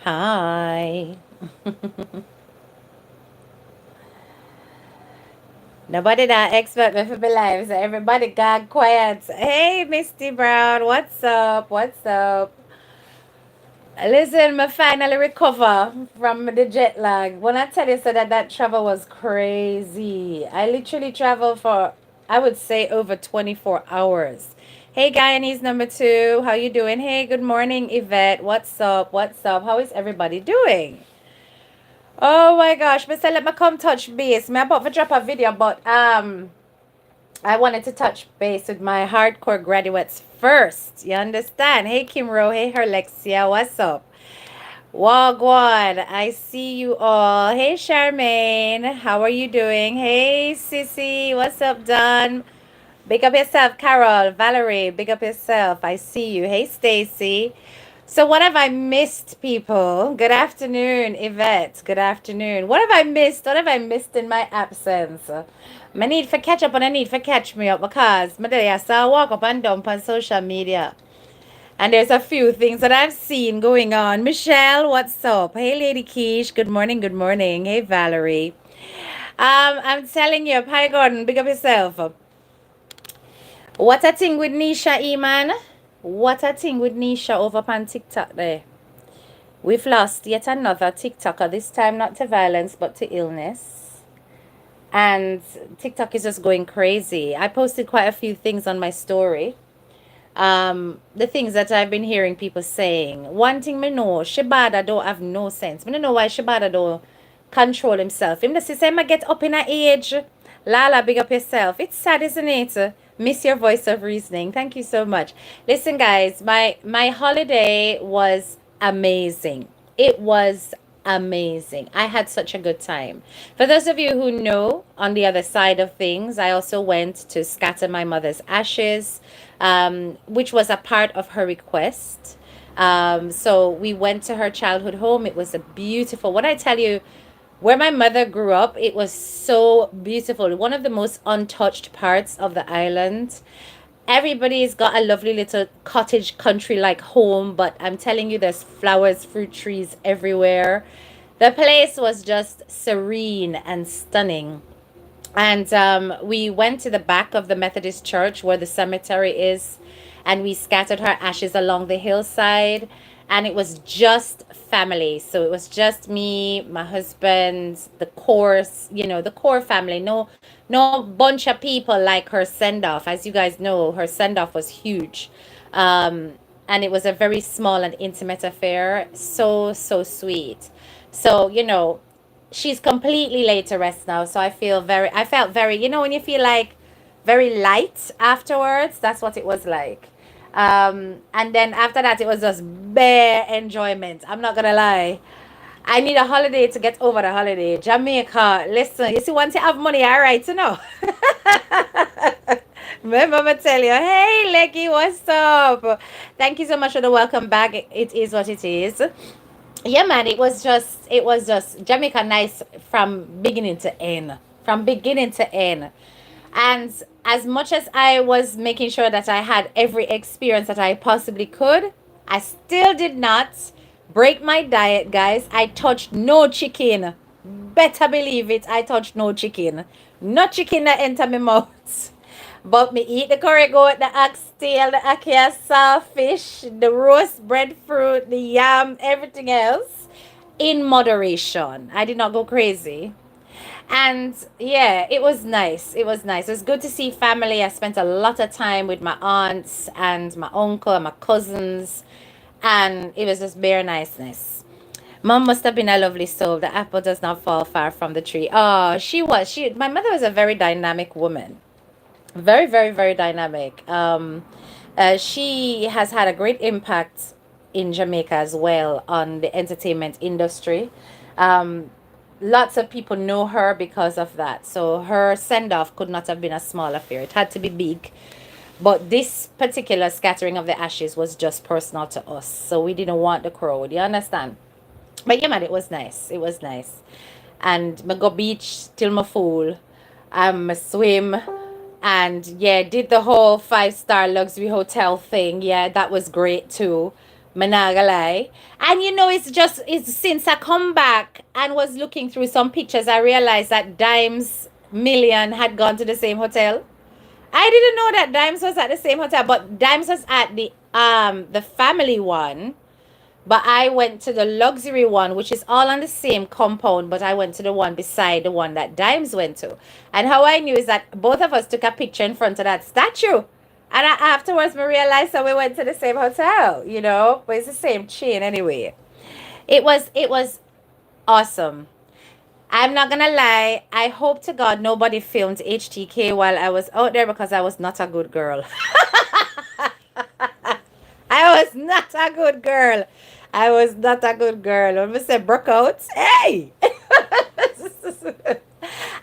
Hi. Nobody that expect me to be live, so everybody got quiet. Hey, Misty Brown, what's up? What's up? Listen, I finally recover from the jet lag. When I tell you so that travel was crazy. I literally traveled for, I would say, over 24 hours. Hey, Guyanese number two, how you doing? Hey, good morning, Yvette. What's up? What's up? How is everybody doing? Oh my gosh, Mister, let me come touch base. Me about to drop a video, but I wanted to touch base with my hardcore graduates first. You understand? Hey Kimro, hey Herlexia, what's up? Wagwan, I see you all. Hey Charmaine, how are you doing? Hey Sissy, what's up, Don? Big up yourself, Carol, Valerie, big up yourself. I see you. Hey Stacy. So what have I missed, people? Good afternoon, Yvette. Good afternoon. What have I missed? What have I missed in my absence? I need for catch up and I need for catch me up because my day I saw walk up and down on social media. And there's a few things that I've seen going on. Michelle, what's up? Hey Lady Keish, good morning, good morning. Hey Valerie. I'm telling you, hi Gordon, big up yourself. What a thing with Nisha, Eman. What a thing with Nisha over on TikTok there. We've lost yet another TikToker, this time not to violence but to illness. And TikTok is just going crazy. I posted quite a few things on my story. The things that I've been hearing people saying. One thing me know, Shibada don't have no sense. Me don't know why Shibada don't control himself. Him the system get up in a age. Lala, big up yourself. It's sad, isn't it? Miss your voice of reasoning. Thank you so much. Listen, guys, my holiday was amazing. It was amazing. I had such a good time. For those of you who know, on the other side of things, I also went to scatter my mother's ashes, which was a part of her request. So we went to her childhood home. It was a beautiful, what I tell you, where my mother grew up, it was so beautiful. One of the most untouched parts of the island. Everybody's got a lovely little cottage country like home, but I'm telling you, there's flowers, fruit trees everywhere. The place was just serene and stunning. And we went to the back of the Methodist church where the cemetery is, and we scattered her ashes along the hillside. And it was just family. So it was just me, my husband, the core family. No bunch of people like her send off. As you guys know, her send off was huge. And it was a very small and intimate affair. So, so sweet. So, she's completely laid to rest now. So I felt very, when you feel like very light afterwards, that's what it was like. And then after that, it was just bare enjoyment. I'm not gonna lie. I need a holiday to get over the holiday. Jamaica, listen, you see, once you have money, all right, Remember, I tell you, hey, Leggy, what's up? Thank you so much for the welcome back. It is what it is. Yeah, man, it was just Jamaica nice from beginning to end. From beginning to end. And as much as I was making sure that I had every experience that I possibly could, I still did not break my diet, guys. I touched no chicken. Better believe it, I touched no chicken. No chicken that enter my mouth. But me eat the curry goat, the oxtail, the ackee saltfish, the roast breadfruit, the yam, everything else in moderation. I did not go crazy. And yeah, it was nice. It was nice. It was good to see family. I spent a lot of time with my aunts and my uncle and my cousins, and it was just bare niceness. Mom must have been a lovely soul. The apple does not fall far from the tree. Oh, she was. My mother was a very dynamic woman. Very, very, very dynamic. She has had a great impact in Jamaica as well on the entertainment industry. Um, Lots of people know her because of that. So her send off could not have been a small affair. It had to be big. But this particular scattering of the ashes was just personal to us. So we didn't want the crowd. You understand? But yeah, man, it was nice. It was nice. And me go beach till my full. Me swim. And yeah, did the whole 5-star luxury hotel thing. Yeah, that was great too. Me nah gonna lie. And you know, it's since I come back and was looking through some pictures, I realized that Dimes Million had gone to the same hotel. I didn't know that Dimes was at the same hotel, but Dimes was at the family one. But I went to the luxury one, which is all on the same compound, but I went to the one beside the one that Dimes went to. And how I knew is that both of us took a picture in front of that statue. And afterwards, we realized that we went to the same hotel, you know, but it's the same chain anyway. It was awesome. I'm not gonna lie. I hope to God nobody filmed HTK while I was out there because I was not a good girl. I was not a good girl. I was not a good girl. When we say broke out, hey!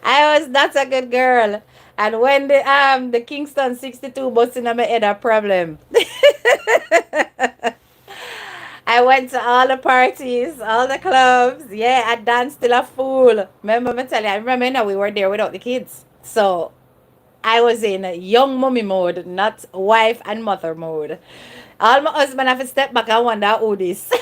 I was not a good girl. And when the Kingston 62 bus in my head a problem. I went to all the parties, all the clubs. Yeah, I danced till a fool. Remember me tell you, I remember now we were there without the kids. So I was in a young mommy mode, not wife and mother mode. All my husband have to step back and wonder who this.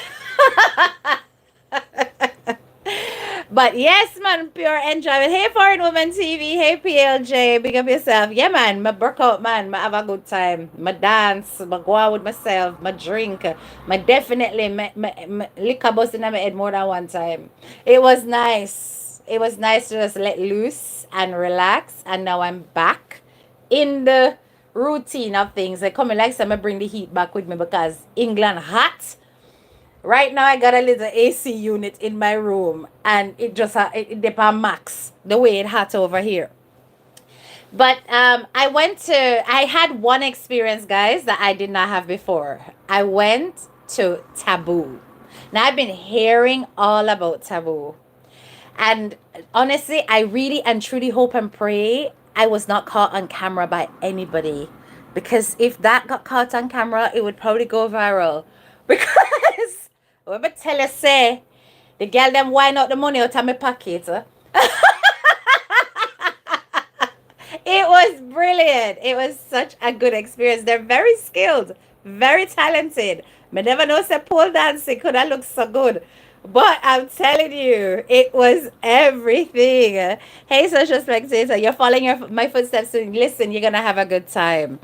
But yes, man, pure enjoyment. Hey, Foreign Woman TV. Hey, PLJ. Big up yourself. Yeah, man. My work out, man. I have a good time. My dance. I go out with myself. My drink. My definitely my liquor bust in my head more than one time. It was nice. It was nice to just let loose and relax. And now I'm back in the routine of things. I come in like some, I bring the heat back with me because England hot. Right now, I got a little AC unit in my room, and it just it depends max the way it hot over here. But I had one experience, guys, that I did not have before. I went to Taboo. Now I've been hearing all about Taboo, and honestly, I really and truly hope and pray I was not caught on camera by anybody, because if that got caught on camera, it would probably go viral. Because let me tell you, say the girl them wind out the money out of my pocket. It was brilliant. It was such a good experience. They're very skilled, very talented. Me never know say pole dancing could have looked so good. But I'm telling you, it was everything. Hey, social spectator, you're following my footsteps. So listen, you're gonna have a good time.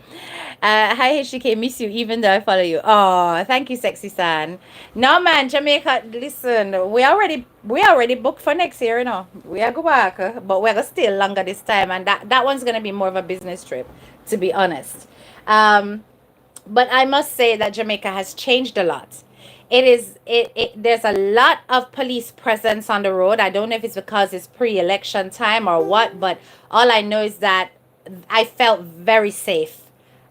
Hi HDK, miss you even though I follow you. Oh, thank you, sexy san. No man, Jamaica. Listen, we already booked for next year. You know, we are go back, but we're gonna stay longer this time, and that one's gonna be more of a business trip, to be honest. Um, but I must say that Jamaica has changed a lot. There's a lot of police presence on the road. I don't know if it's because it's pre-election time or what, but all I know is that I felt very safe.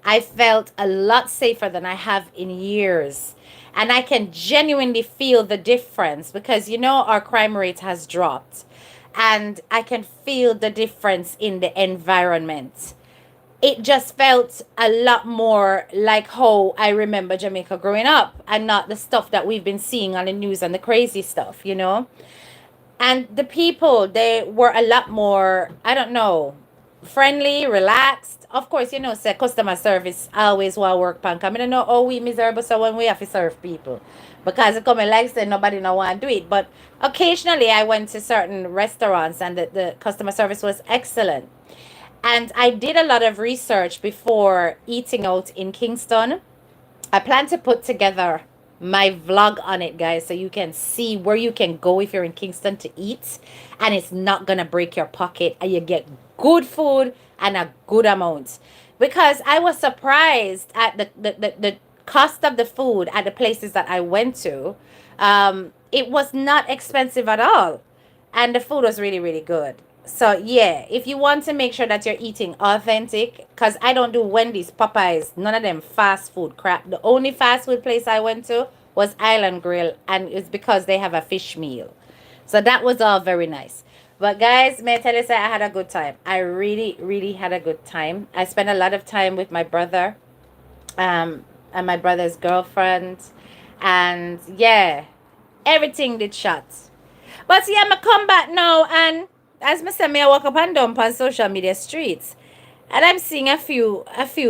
I felt a lot safer than I have in years. And I can genuinely feel the difference because you know our crime rate has dropped. And I can feel the difference in the environment. It just felt a lot more like how I remember Jamaica growing up and not the stuff that we've been seeing on the news and the crazy stuff, you know? And the people, they were a lot more, I don't know, friendly, relaxed. Of course, you know, say customer service always will work pan. I don't know how we miserable so when we have to serve people. Because it come like say nobody no want to do it. But occasionally I went to certain restaurants and the customer service was excellent. And I did a lot of research before eating out in Kingston. I plan to put together my vlog on it, guys, so you can see where you can go if you're in Kingston to eat, and it's not gonna break your pocket, and you get good food and a good amount. Because I was surprised at the cost of the food at the places that I went to. It was not expensive at all, and the food was really, really good. So yeah, if you want to make sure that you're eating authentic, because I don't do Wendy's, Popeyes, none of them fast food crap. The only fast food place I went to was Island Grill, and it's because they have a fish meal. So that was all very nice. But guys, may I tell you, say I had a good time. I really, really had a good time. I spent a lot of time with my brother, and my brother's girlfriend, and yeah, everything did shot. But yeah, I'm come back now, and as I said, I walk up and down on social media streets, and I'm seeing a few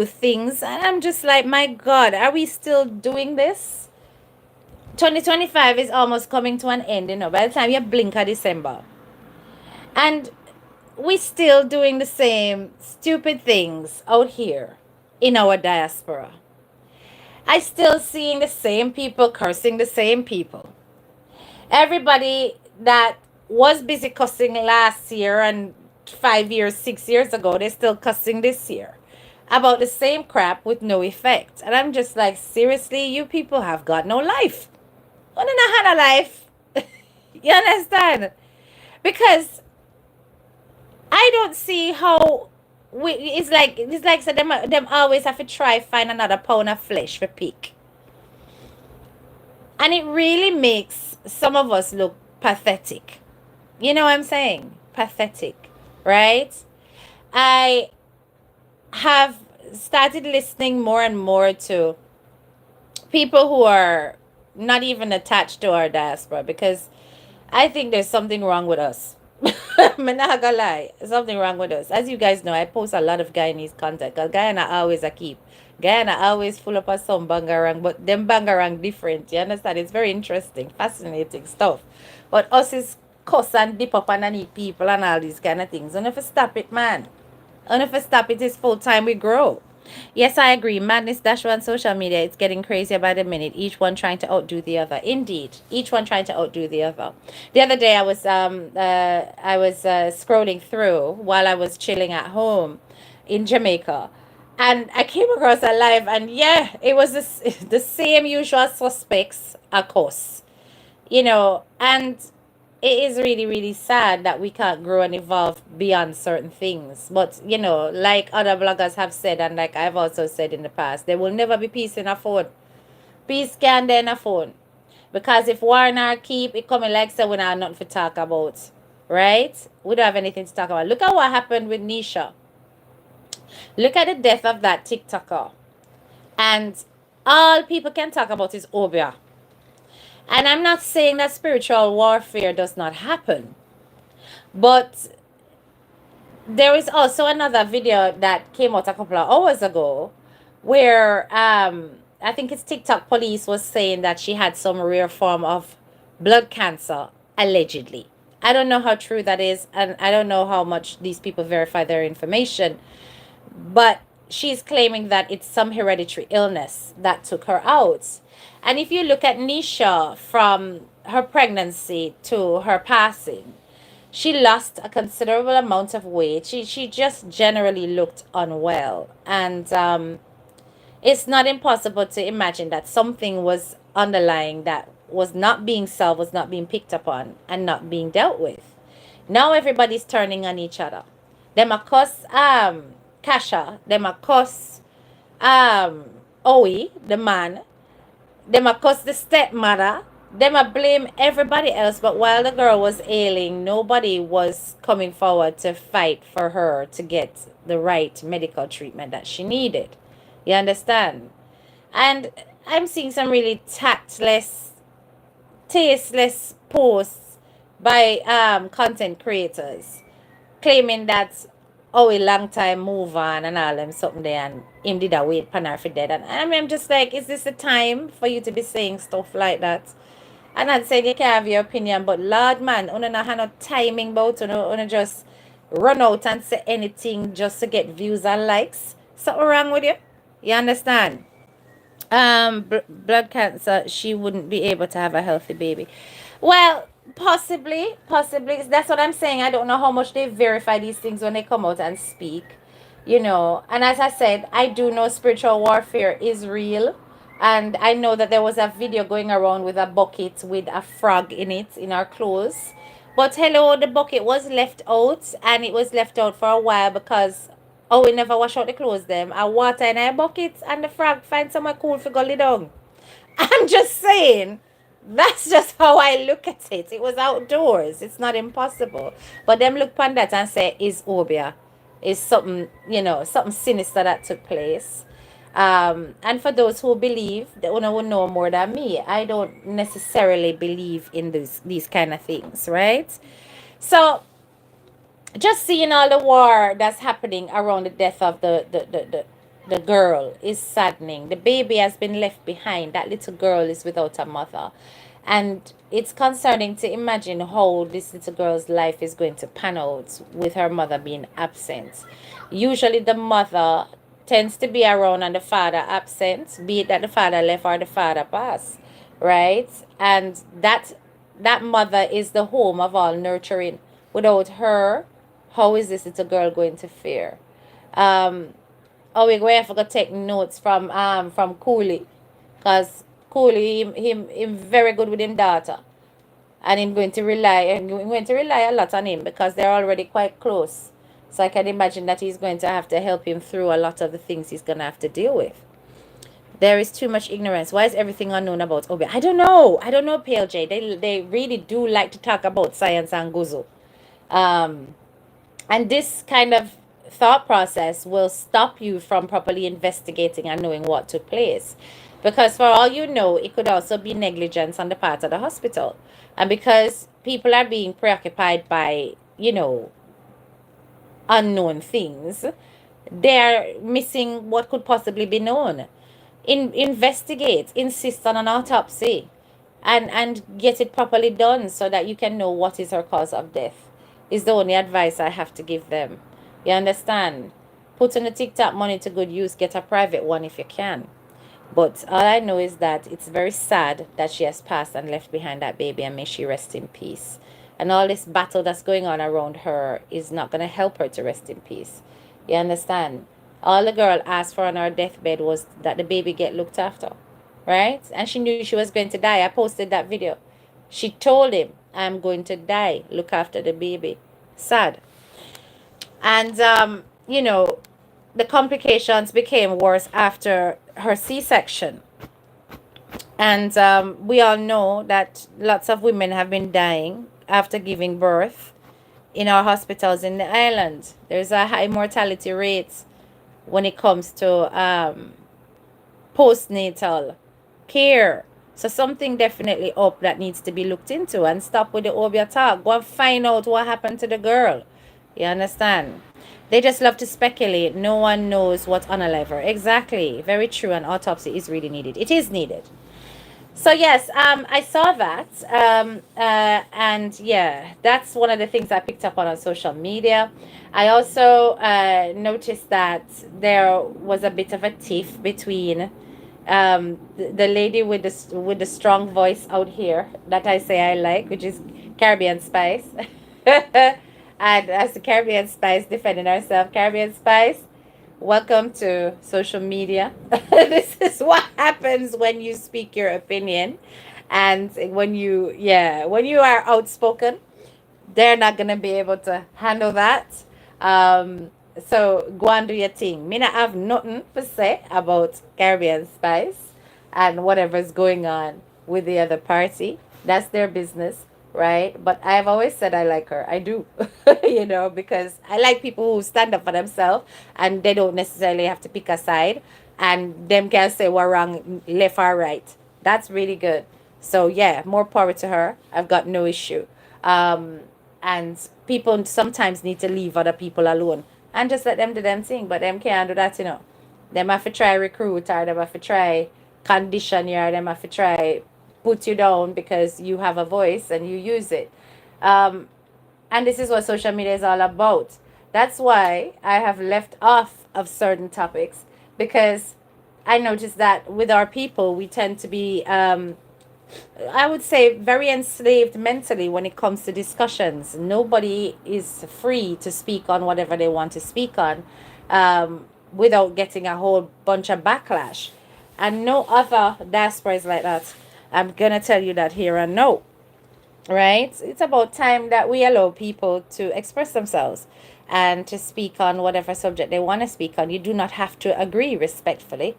things, and I'm just like, my God, are we still doing this? 2025 is almost coming to an end, by the time you blink at December. And we still doing the same stupid things out here in our diaspora. I still seeing the same people cursing the same people. Everybody that was busy cussing last year and 5 years, 6 years ago, they're still cussing this year about the same crap with no effect. And I'm just like, seriously, you people have got no life. You don't have a life. You understand? Because I don't see how it's like so them always have to try find another pound of flesh for pick. And it really makes some of us look pathetic. You know what I'm saying? Pathetic, right? I have started listening more and more to people who are not even attached to our diaspora because I think there's something wrong with us. I'm not gonna lie, something wrong with us. As you guys know, I post a lot of Guyanese content because Guyana always a keep. Guyana always full up of some bangarang, but them bangarang different. You understand? It's very interesting, fascinating stuff. But us is cuss and dip up underneath people and all these kind of things. And if you stop it, man. And if we stop it, it's full time we grow. Yes, I agree. Madness dash on social media. It's getting crazier by the minute. Each one trying to outdo the other. Indeed, each one trying to outdo the other. The other day, I was scrolling through while I was chilling at home in Jamaica, and I came across a live, and yeah, it was the same usual suspects, of course, and it is really, really sad that we can't grow and evolve beyond certain things. But, like other bloggers have said, and like I've also said in the past, there will never be peace in a phone. Peace can there in a phone. Because if war in our keep, it coming like so we have nothing to talk about. Right? We don't have anything to talk about. Look at what happened with Nisha. Look at the death of that TikToker. And all people can talk about is Obia. And I'm not saying that spiritual warfare does not happen. But there is also another video that came out a couple of hours ago where I think it's TikTok police was saying that she had some rare form of blood cancer, allegedly. I don't know how true that is, and I don't know how much these people verify their information, but she's claiming that it's some hereditary illness that took her out. And if you look at Nisha from her pregnancy to her passing, she lost a considerable amount of weight. She just generally looked unwell. And it's not impossible to imagine that something was underlying that was not being solved, was not being picked up on, and not being dealt with. Now everybody's turning on each other. Them a cuss Kasha, them a cuss Owie, the man, them a cuss the stepmother, them a blame everybody else, but while the girl was ailing, nobody was coming forward to fight for her to get the right medical treatment that she needed. You understand? And I'm seeing some really tactless, tasteless posts by content creators claiming that a long time move on and all them something there and him did a wait pan her for dead. And I mean, I'm just like, is this the time for you to be saying stuff like that? And not saying you can have your opinion, but Lord man, you not have no timing about you just run out and say anything just to get views and likes. Something wrong with you? You understand? Blood cancer, she wouldn't be able to have a healthy baby. Well, possibly. That's what I'm saying. I don't know how much they verify these things when they come out and speak. And as I said, I do know spiritual warfare is real. And I know that there was a video going around with a bucket with a frog in it in our clothes. But hello, the bucket was left out, and it was left out for a while because we never wash out the clothes them. I water in a bucket and the frog find somewhere cool for go lay down. I'm just saying, that's just how I look at it. It was outdoors. It's not impossible. But them look upon that and say, is Obia. Is something, something sinister that took place. And for those who believe, they will know more than me. I don't necessarily believe in these kind of things, right? So just seeing all the war that's happening around the death of the the girl is saddening. The baby has been left behind. That little girl is without a mother. And it's concerning to imagine how this little girl's life is going to pan out with her mother being absent. Usually, the mother tends to be around and the father absent, be it that the father left or the father passed, right? And that mother is the home of all nurturing. Without her, how is this little girl going to fare? Um, Oh, we're going to have to take notes from Cooley, cause Cooley him very good with him daughter, and I'm going to rely a lot on him because they're already quite close. So I can imagine that he's going to have to help him through a lot of the things he's gonna have to deal with. There is too much ignorance. Why is everything unknown about Obi? I don't know. I don't know, PLJ. They really do like to talk about science and guzu. Um, and this kind of thought process will stop you from properly investigating and knowing what took place. Because for all you know, it could also be negligence on the part of the hospital. And because people are being preoccupied by, unknown things, they're missing what could possibly be known. Investigate, insist on an autopsy, and get it properly done so that you can know what is her cause of death. Is the only advice I have to give them. You understand? Put in the TikTok money to good use. Get a private one if you can. But all I know is that it's very sad that she has passed and left behind that baby, and may she rest in peace. And all this battle that's going on around her is not going to help her to rest in peace. You understand? All the girl asked for on her deathbed was that the baby get looked after, right? And she knew she was going to die. I posted that video. She told him, I'm going to die. Look after the baby. Sad. And, the complications became worse after her C-section. And we all know that lots of women have been dying after giving birth in our hospitals in the island. There's a high mortality rate when it comes to postnatal care. So something definitely up that needs to be looked into, and stop with the obia talk. Go and find out what happened to the girl. You understand? They just love to speculate. No one knows what's unalive her. Exactly. Very true. An autopsy is really needed. It is needed. So yes, I saw that, and yeah, that's one of the things I picked up on social media. I also noticed that there was a bit of a tiff between the lady with the strong voice out here that I say I like, which is Caribbean Spice, and as the Caribbean Spice defending herself, Caribbean Spice. Welcome to social media. This is what happens when you speak your opinion, and when you are outspoken, they're not gonna be able to handle that. So go and do your thing. Me not have nothing to say about Caribbean Spice and whatever's going on with the other party. That's their business, right? But I've always said I like her. I do, because I like people who stand up for themselves and they don't necessarily have to pick a side, and them can say we're wrong, left or right. That's really good. So yeah, more power to her. I've got no issue. Um, and people sometimes need to leave other people alone and just let them do them thing, but them can't do that. Them have to try recruit, or them have to try condition you, or them have to try put you down because you have a voice and you use it. um, and this is what social media is all about. That's why I have left off of certain topics, because I noticed that with our people we tend to be I would say very enslaved mentally when it comes to discussions. Nobody is free to speak on whatever they want to speak on, without getting a whole bunch of backlash. And no other diaspora is like that. I'm going to tell you that here and now. Right? It's about time that we allow people to express themselves and to speak on whatever subject they want to speak on. You do not have to agree respectfully.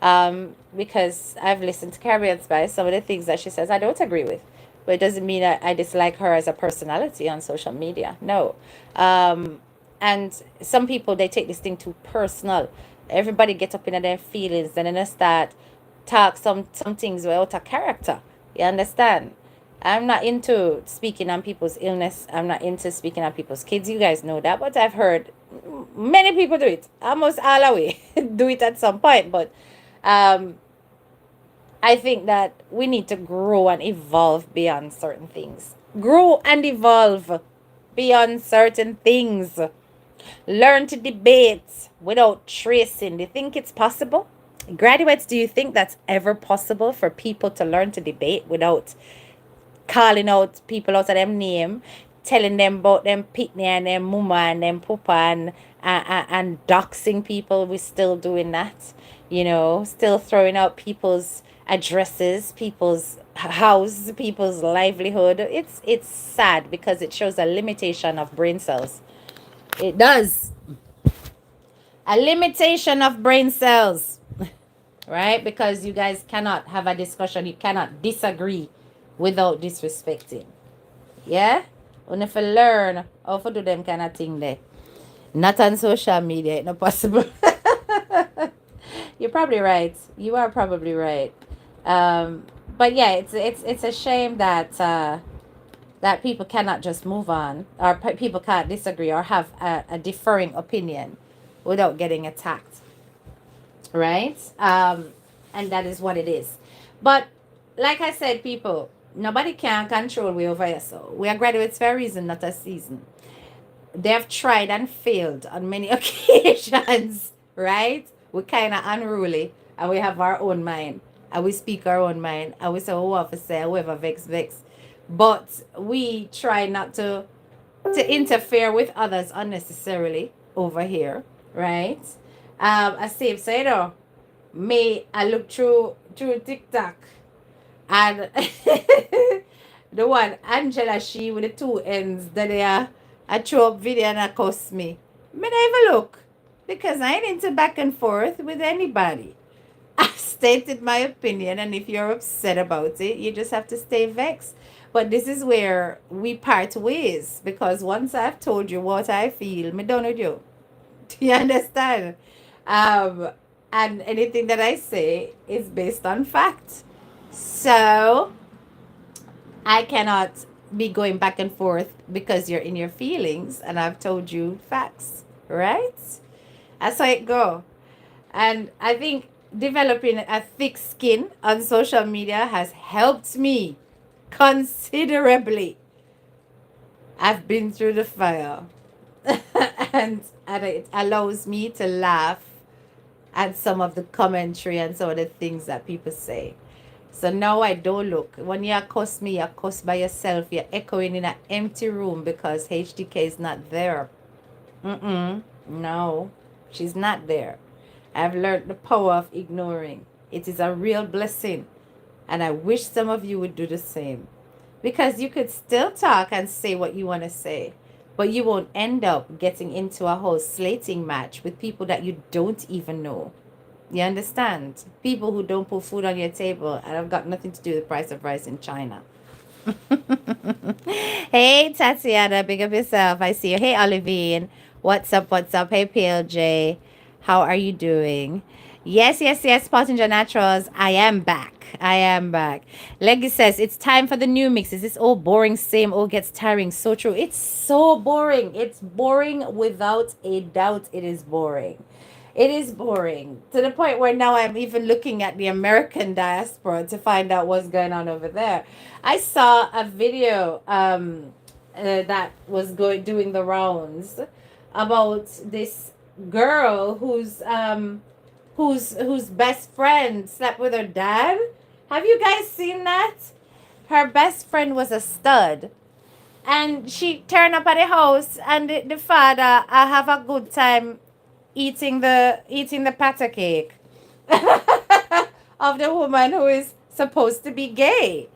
Because I've listened to Caribbean Spice, some of the things that she says I don't agree with. But it doesn't mean I dislike her as a personality on social media. No. And some people, they take this thing too personal. Everybody get up in their feelings and then they start talk some things without a character. You understand? I'm not into speaking on people's illness. I'm not into speaking on people's kids. You guys know that. But I've heard Many people do it. Almost all the way do it at some point. But um, I think that we need to grow and evolve beyond certain things. Grow and evolve beyond certain things. Learn to debate without tracing. Do you think it's possible? Graduates, do you think that's ever possible for people to learn to debate without calling out people out of them name, telling them about them pitney and them mama and them papa and doxing people? We're still doing that, still throwing out people's addresses, people's house, people's livelihood. It's sad because it shows a limitation of brain cells. It does. A limitation of brain cells, right? Because you guys cannot have a discussion, you cannot disagree without disrespecting. Yeah? And if you learn how to do them kind of thing there. Not on social media, it's not possible. You're probably right. You are probably right. But yeah, it's a shame that that people cannot just move on, or people can't disagree or have a differing opinion without getting attacked, right? And that is what it is. But like I said, people, nobody can control we over here. So we are graduates for a reason, not a season. They have tried and failed on many occasions, right? We're kind of unruly and we have our own mind and we speak our own mind and we say what we want to say, whoever vex. But we try not to interfere with others unnecessarily over here, right? As Steve said, may I look through TikTok and the one Angela she with the two ends that they are I throw up video and I cost me. May I even look because I ain't into back and forth with anybody. I've stated my opinion, and if you're upset about it, you just have to stay vexed. But this is where we part ways because once I've told you what I feel, me done with you. Do you understand? Um, and anything that I say is based on fact. So I cannot be going back and forth because you're in your feelings and I've told you facts, right? That's how it go. And I think developing a thick skin on social media has helped me considerably. I've been through the fire. and it allows me to laugh at some of the commentary and some of the things that people say. So now I don't look. When you cuss me, you cuss by yourself. You're echoing in an empty room because HDK is not there. No, she's not there. I've learned the power of ignoring. It is a real blessing. And I wish some of you would do the same. Because you could still talk and say what you want to say. But you won't end up getting into a whole slating match with people that you don't even know. You understand? People who don't put food on your table and have got nothing to do with the price of rice in China. Hey, Tatiana, big up yourself. I see you. Hey, Olivine. What's up? What's up? Hey, PLJ. How are you doing? Yes, Pottinger Naturals. I am back. Leggy says, it's time for the new mixes. This old boring, same old gets tiring. So true. It's so boring. It's boring without a doubt. It is boring. It is boring to the point where now I'm even looking at the American diaspora to find out what's going on over there. I saw a video that was doing the rounds about this girl whose best friend slept with her dad. Have you guys seen that? Her best friend was a stud. And she turned up at the house and the father I have a good time eating the patter cake of the woman who is supposed to be gay.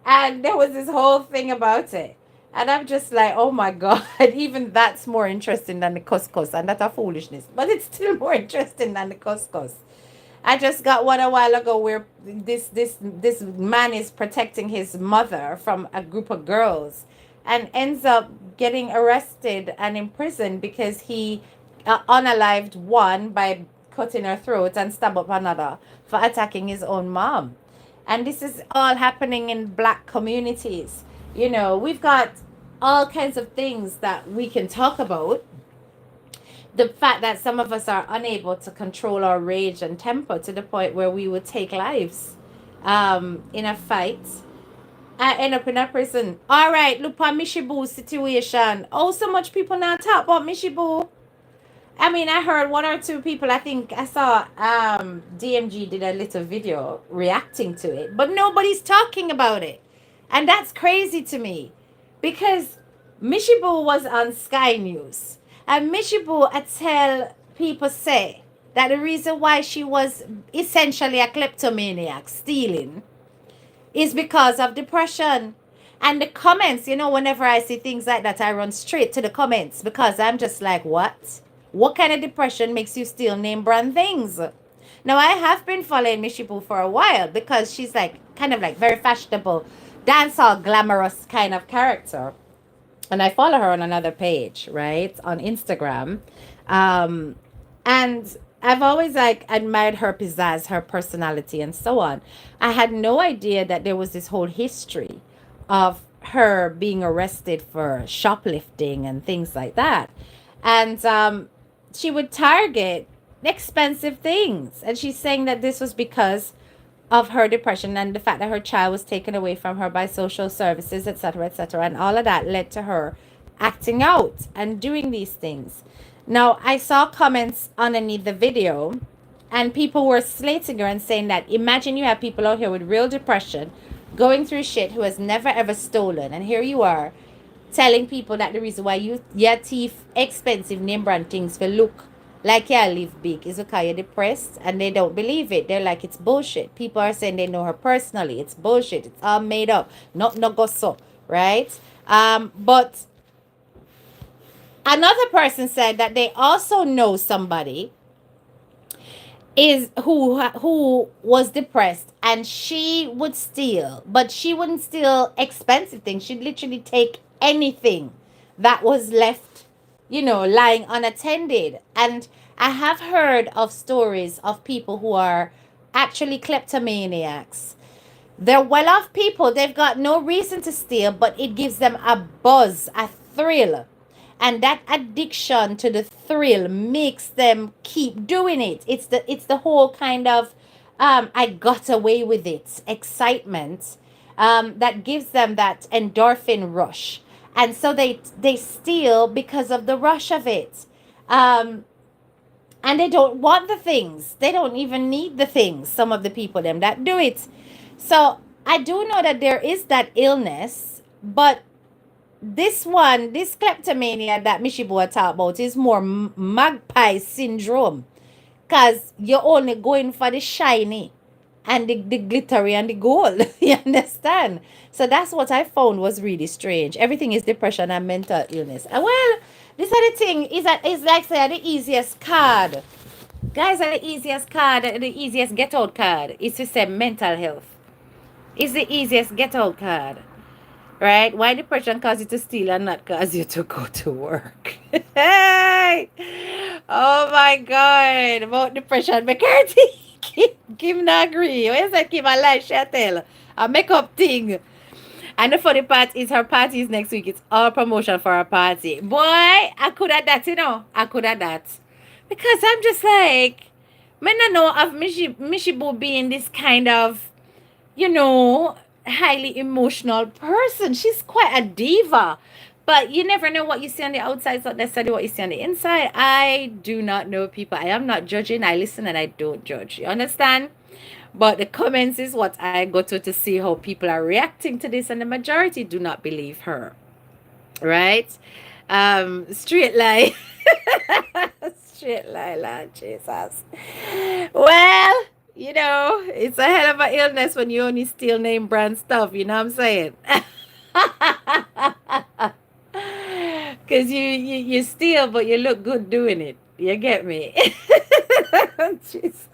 And there was this whole thing about it. And I'm just like, oh my God, even that's more interesting than the couscous. And that's a foolishness. But it's still more interesting than the couscous. I just got one a while ago where this man is protecting his mother from a group of girls and ends up getting arrested and imprisoned because he unalived one by cutting her throat and stab up another for attacking his own mom. And this is all happening in black communities. We've got all kinds of things that we can talk about The fact that some of us are unable to control our rage and temper to the point where we would take lives in a fight. I end up in a prison. All right, look at Mishiboo situation. Oh, so much people now talk about Mishiboo. I mean, I heard one or two people. I think I saw DMG did a little video reacting to it, but nobody's talking about it, and that's crazy to me, because Mishiboo was on Sky News, and Mishiboo, I tell people say that the reason why she was essentially a kleptomaniac, stealing, is because of depression. And the comments, whenever I see things like that, I run straight to the comments because I'm just like, what? What kind of depression makes you steal name brand things? Now, I have been following Mishibu for a while because she's like kind of like very fashionable, dancehall, glamorous kind of character. And I follow her on another page, right, on Instagram. Um, and I've always like admired her pizzazz, her personality, and so on. I had no idea that there was this whole history of her being arrested for shoplifting and things like that. And she would target expensive things. And she's saying that this was because of her depression and the fact that her child was taken away from her by social services, etc., etc. And all of that led to her acting out and doing these things. Now, I saw comments underneath the video, and people were slating her and saying that imagine you have people out here with real depression, going through shit, who has never ever stolen, and here you are telling people that the reason why you thief expensive name brand things for look like you live big is because you're depressed, and they don't believe it. They're like, it's bullshit. People are saying they know her personally. It's bullshit. It's all made up. Not no go so, right? But another person said that they also know somebody is who was depressed, and she would steal, but she wouldn't steal expensive things. She'd literally take anything that was left, lying unattended. And I have heard of stories of people who are actually kleptomaniacs. They're well off people. They've got no reason to steal, but it gives them a buzz, a thrill. And that addiction to the thrill makes them keep doing it. It's the whole kind of I got away with it excitement that gives them that endorphin rush. And so they steal because of the rush of it. And they don't want the things. They don't even need the things. Some of the people them that do it. So I do know that there is that illness, but this kleptomania that Mishibu talk about is more magpie syndrome, because you're only going for the shiny and the glittery and the gold. You understand? So that's what I found was really strange. Everything is depression and mental illness. And well, this other thing is like say the easiest card. Guys, are the easiest card, the easiest get out card is to say mental health. It's the easiest get out card. Right? Why depression cause you to steal and not cause you to go to work? Hey! Oh my God. About depression. McCarthy. Kim not agree. Where is that Kim? I lie, she tell. A makeup thing. And the funny part is her party is next week. It's all promotion for her party. Boy, I could have that, I could have that. Because I'm just like, I don't know of Mishibu being this kind of, highly emotional person. She's quite a diva. But you never know what you see on the outside. It's not necessarily what you see on the inside. I do not know people. I am not judging. I listen and I don't judge. You understand? But the comments is what I go to see how people are reacting to this, and the majority do not believe her. Right? Straight lie. Straight lie, Lord Jesus. Well, it's a hell of an illness when you only steal name brand stuff, you know what I'm saying? Because you steal, but you look good doing it. You get me? Jesus.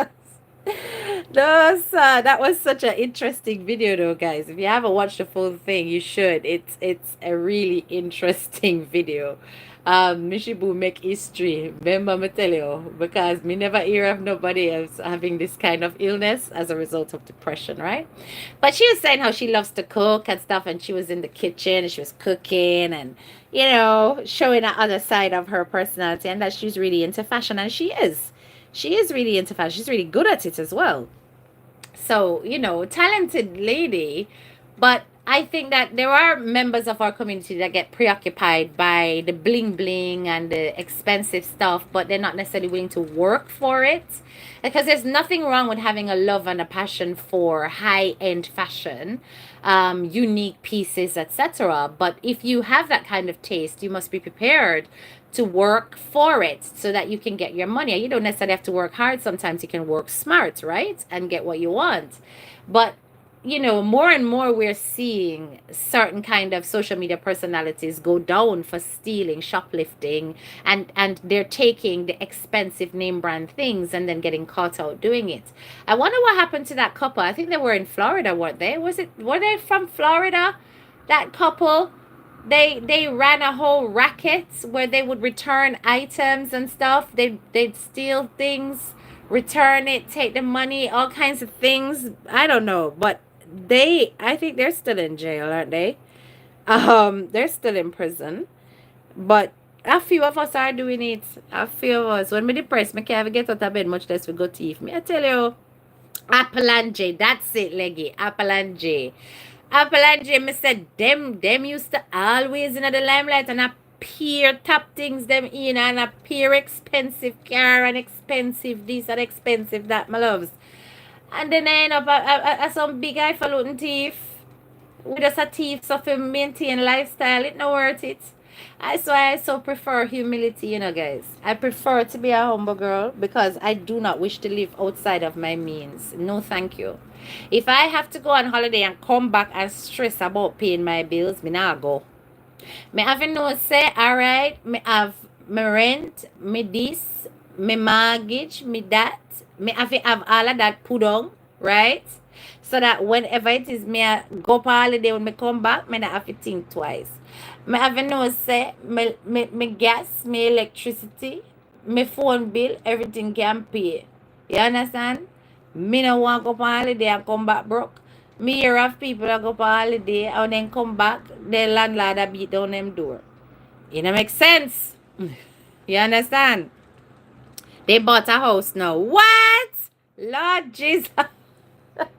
No, sir, that was such an interesting video, though, guys. If you haven't watched the full thing, you should. It's a really interesting video. Mishiboo make history. Remember me tell you, because me never hear of nobody else having this kind of illness as a result of depression, right? But she was saying how she loves to cook and stuff, and she was in the kitchen and she was cooking and showing that other side of her personality, and that she's really into fashion, and she is. She is really into fashion. She's really good at it as well. So, talented lady. But I think that there are members of our community that get preoccupied by the bling bling and the expensive stuff, but they're not necessarily willing to work for it. Because there's nothing wrong with having a love and a passion for high end fashion, unique pieces, etc. But if you have that kind of taste, you must be prepared to work for it so that you can get your money. You don't necessarily have to work hard. Sometimes you can work smart, right? And get what you want. But more and more we're seeing certain kind of social media personalities go down for stealing, shoplifting, and they're taking the expensive name brand things and then getting caught out doing it. I wonder what happened to that couple. I think they were in Florida, weren't they? Were they from Florida? That couple, they ran a whole racket where they would return items and stuff. They'd steal things, return it, take the money, all kinds of things. I don't know, but I think they're still in jail, aren't they? They're still in prison. But a few of us are doing it. A few of us. When me depressed, me can't even get out of bed, much less we go thief. Me I tell you, Apple and J, that's it, leggy. Apple and J. Apple and J, me said them used to always in the limelight and appear top things them in and appear expensive car and expensive this and expensive that, my loves. And then I end up at some big highfalutin thief. We just a thief, so to maintain lifestyle, it not worth it. That's why I so prefer humility, guys. I prefer to be a humble girl because I do not wish to live outside of my means. No, thank you. If I have to go on holiday and come back and stress about paying my bills, me not go. Me have no say, alright, me have my rent, me this, me mortgage, me that. Me have to have all of that put on, right? So that whenever it is me go for holiday when me come back, me not have to think twice. Me have no say, me gas, me electricity, me phone bill, everything can pay. You understand? Me no want go for holiday and come back broke. Me hear of people that go for holiday and then come back, the landlord that beat down them door. It don't make sense. You understand? They bought a house now. What? Lord Jesus.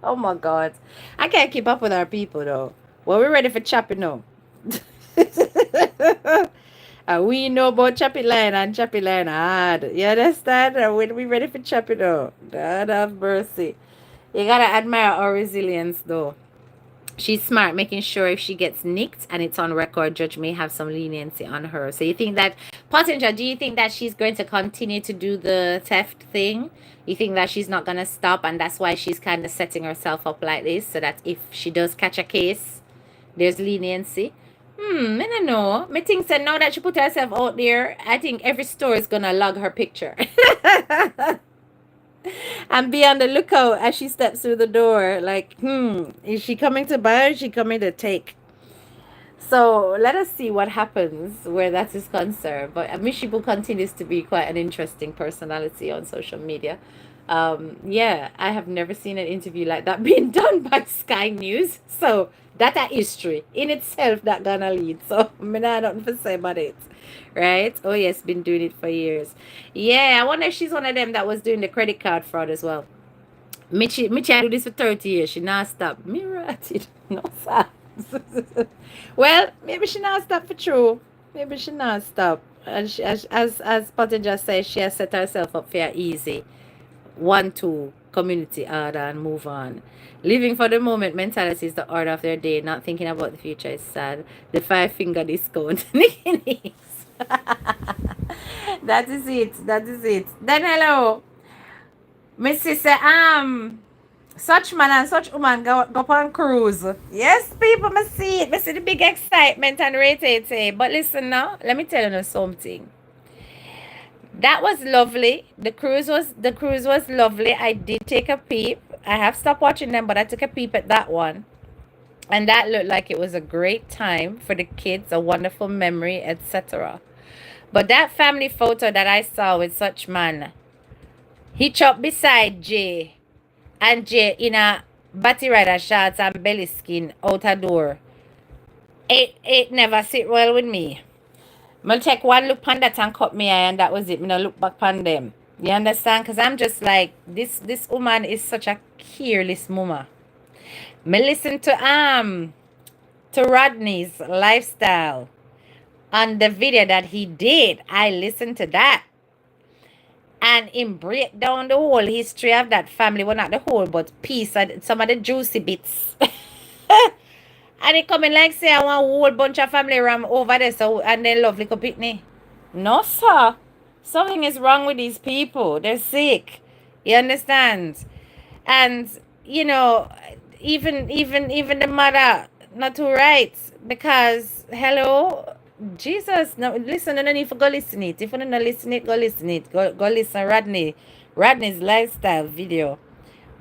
Oh my God. I can't keep up with our people though. Well, we're ready for chopping now. We know about chopping line and chopping line hard. You understand? And when we ready for chopping now. God have mercy. You gotta admire our resilience though. She's smart, making sure if she gets nicked and it's on record, judge may have some leniency on her. So you think that, Pottinger, do you think that she's going to continue to do the theft thing? You think that she's not going to stop and that's why she's kind of setting herself up like this so that if she does catch a case, there's leniency? I don't know. Me think that now that she put herself out there, I think every store is going to log her picture. And be on the lookout as she steps through the door. Like, is she coming to buy or is she coming to take? So let us see what happens where that is concerned. But Mishiboo continues to be quite an interesting personality on social media. Yeah, I have never seen an interview like that being done by Sky News. So that a history in itself that gonna lead. So I mean, I don't say about it. Right? Oh yes, been doing it for years. Yeah, I wonder if she's one of them that was doing the credit card fraud as well. Michi do this for 30 years. She not stop. Me right it. No sir. Well, maybe she not stop for true. Maybe she not stop. And she, as Potter just said, she has set herself up for easy. 1-2 community order and move on. Living for the moment mentality is the order of their day. Not thinking about the future is sad. The 5-finger discount. That is it. That is it. Then hello. Mrs. Such man and such woman go on cruise. Yes, people must see it. Must see the big excitement and rate it. But listen now, let me tell you something. That was lovely. The cruise was lovely. I did take a peep. I have stopped watching them, but I took a peep at that one. And that looked like it was a great time for the kids, a wonderful memory, etc. But that family photo that I saw with such man, he chopped beside Jay, and Jay in a batty rider shorts and belly skin out a door. It never sit well with me. I'll take one look on that and cut me eye, and that was it. Me no look back on them. You understand? Because I'm just like, this woman is such a careless mama. Me listen to Rodney's lifestyle on the video that he did. I listened to that. And him break down the whole history of that family. Well, not the whole, but piece of some of the juicy bits. And he coming like say I want a whole bunch of family ram over there, so and they love little Pitney. No, sir. Something is wrong with these people. They're sick. You understand? And you know, even the mother not too right, because hello, Jesus. No, listen. No need for go listen it. If you don't listen it, go listen it. Go listen Rodney's lifestyle video,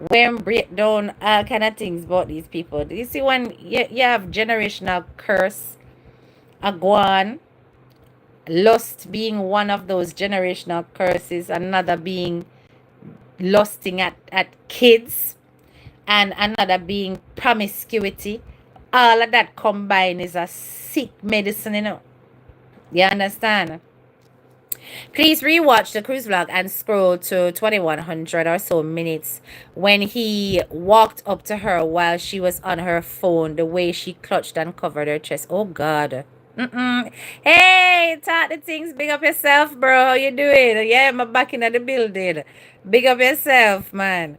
where him break down all kind of things about these people. Do you see when you have generational curse, a guan, lust being one of those generational curses, another being lusting at kids, and another being promiscuity. All of that combined is a sick medicine, you know. You understand? Please rewatch the cruise vlog and scroll to 2100 or so minutes when he walked up to her while she was on her phone, the way she clutched and covered her chest. Oh, God. Mm-mm. Hey, talk the things. Big up yourself, bro. How you doing? Yeah, I'm back in the building. Big up yourself, man.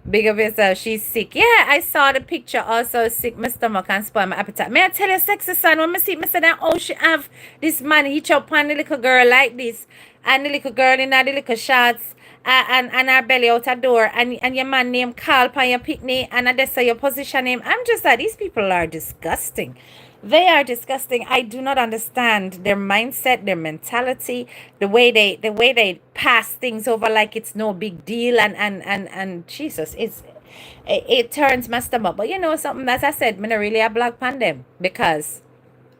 Big up yourself. She's sick. Yeah, I saw the picture. Also sick. My stomach and spoil my appetite. May I tell you, sexy son, when I see me say that, oh, she have this man hitch up on the little girl like this, and the little girl in the little shorts, and her belly out a door, and your man name call upon your picnic, and I say your position name. I'm just like, these people are disgusting. They are disgusting. I do not understand their mindset, their mentality, the way they pass things over like it's no big deal, and Jesus, it turns my stomach. But you know something, as I said, I'm not really a block on them, because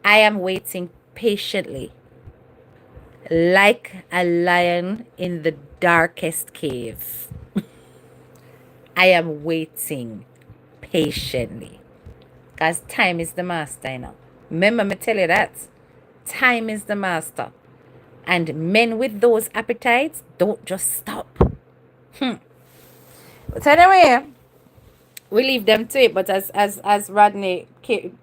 I am waiting patiently like a lion in the darkest cave. I am waiting patiently. Because time is the master, you know. Remember me tell you that. Time is the master. And men with those appetites don't just stop. But anyway, we leave them to it. But as Rodney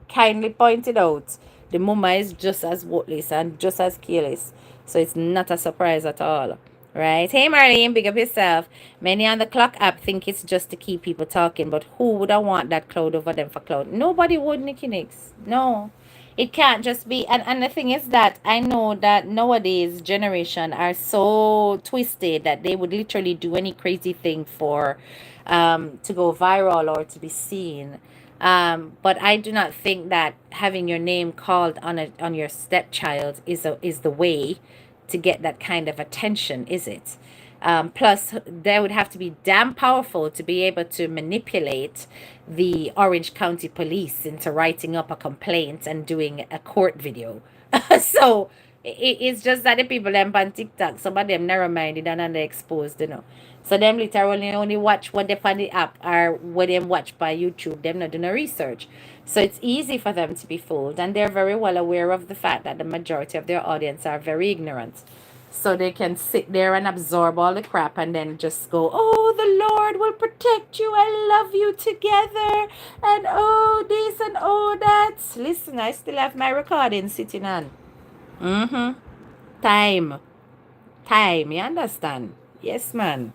kindly pointed out, the mama is just as worthless and just as careless. So it's not a surprise at all. Right? Hey Marlene, big up yourself. Many on the clock app think it's just to keep people talking, but who would I want that cloud over them for cloud? Nobody would, Nicky Nicks. No. It can't just be, and the thing is that I know that nowadays generation are so twisted that they would literally do any crazy thing for to go viral or to be seen. But I do not think that having your name called on your stepchild is the way to get that kind of attention, is it? Plus, they would have to be damn powerful to be able to manipulate the Orange County Police into writing up a complaint and doing a court video. So it's just that the people them on TikTok, some of them narrow minded and underexposed, you know. So them literally only watch what they on the app or what them watch by YouTube. Them not doing no research. So it's easy for them to be fooled, and they're very well aware of the fact that the majority of their audience are very ignorant. So they can sit there and absorb all the crap and then just go, oh, the Lord will protect you. I love you together. And oh, this and oh, that. Listen, I still have my recording sitting on. Mm-hmm. Time. Time. You understand? Yes, man.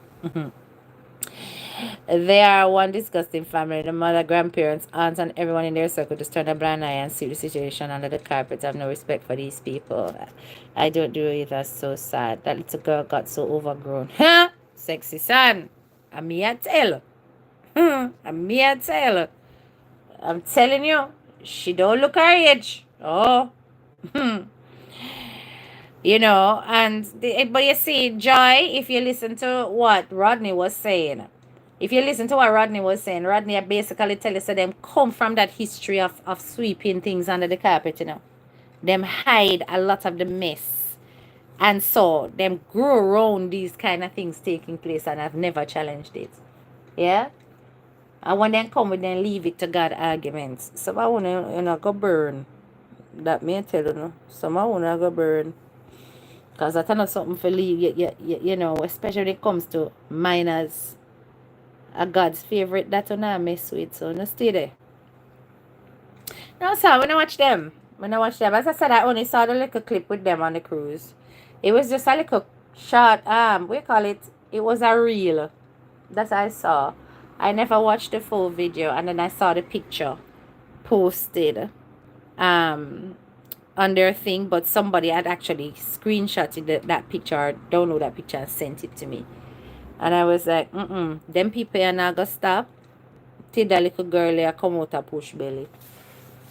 They are one disgusting family. The mother, grandparents, aunts, and everyone in their circle just turn a blind eye and see the situation under the carpet. I have no respect for these people. I don't do it. That's so sad. That little girl got so overgrown. Huh? Sexy son. I'm me a tell. I'm me a tell. I'm telling you, she don't look her age. Oh. But you see, Joy, if you listen to what Rodney was saying, Rodney basically tell you so them come from that history of sweeping things under the carpet. Them hide a lot of the mess. And so them grow around these kind of things taking place and I've never challenged it. Yeah? And when they come with them leave it to God arguments. Some I wanna go burn. That may tell you no. Some I wanna go burn. Because that's not something for leave especially when it comes to minors. A God's favorite that you not mess with. So no stay there. No, so when I watch them. As I said, I only saw the little clip with them on the cruise. It was just a little short, we call it, it was a reel that I saw. I never watched the full video, and then I saw the picture posted on their thing, but somebody had actually screenshotted that picture or download that picture and sent it to me. And I was like, them people are not gonna stop till that little girl there come out of push belly.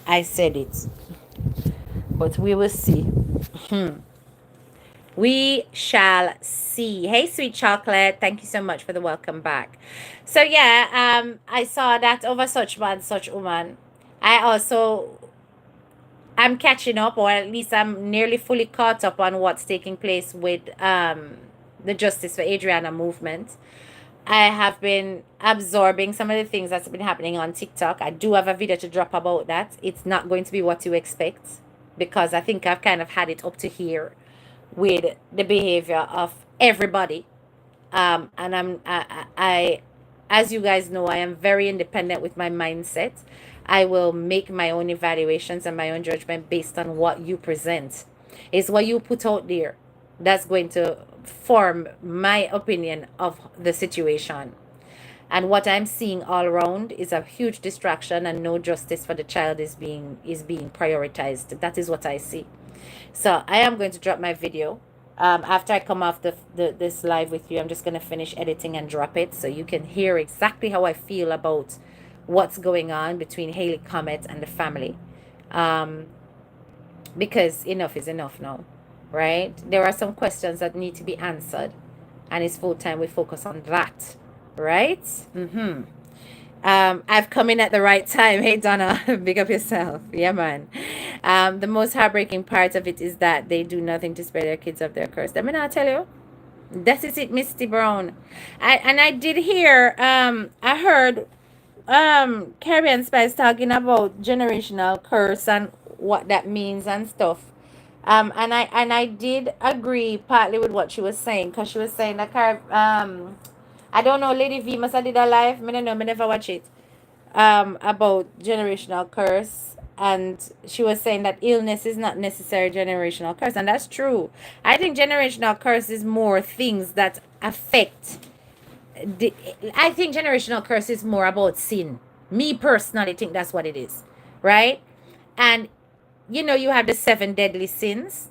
I said it. But we will see. We shall see. Hey, sweet chocolate. Thank you so much for the welcome back. So yeah, I saw that over such man, such woman. I'm catching up, or at least I'm nearly fully caught up on what's taking place with the Justice for Adriana movement. I have been absorbing some of the things that's been happening on TikTok. I do have a video to drop about that. It's not going to be what you expect, because I think I've kind of had it up to here with the behavior of everybody. And I, as you guys know, I am very independent with my mindset. I will make my own evaluations and my own judgment based on what you present. It's what you put out there that's going to form my opinion of the situation. And what I'm seeing all around is a huge distraction, and no justice for the child is being prioritized. That is what I see. So I am going to drop my video. After I come off this live with you, I'm just going to finish editing and drop it so you can hear exactly how I feel about what's going on between Haley Comet and the family. Because enough is enough now, right? There are some questions that need to be answered, and it's full time we focus on that, right? I've come in at the right time. Hey, Donna, big up yourself. Yeah, man. The most heartbreaking part of it is that they do nothing to spare their kids of their curse. Let me not tell you. That is it, Misty Brown. I did hear, I heard Caribbean Spice talking about generational curse and what that means and stuff. And I did agree partly with what she was saying, because she was saying that I don't know, Lady V must have did a live. I don't know, I never watch it. About generational curse, and she was saying that illness is not necessarily generational curse, and that's true. I think generational curse is more things that affect. I think generational curse is more about sin. Me personally think that's what it is, right? And you have the 7 deadly sins.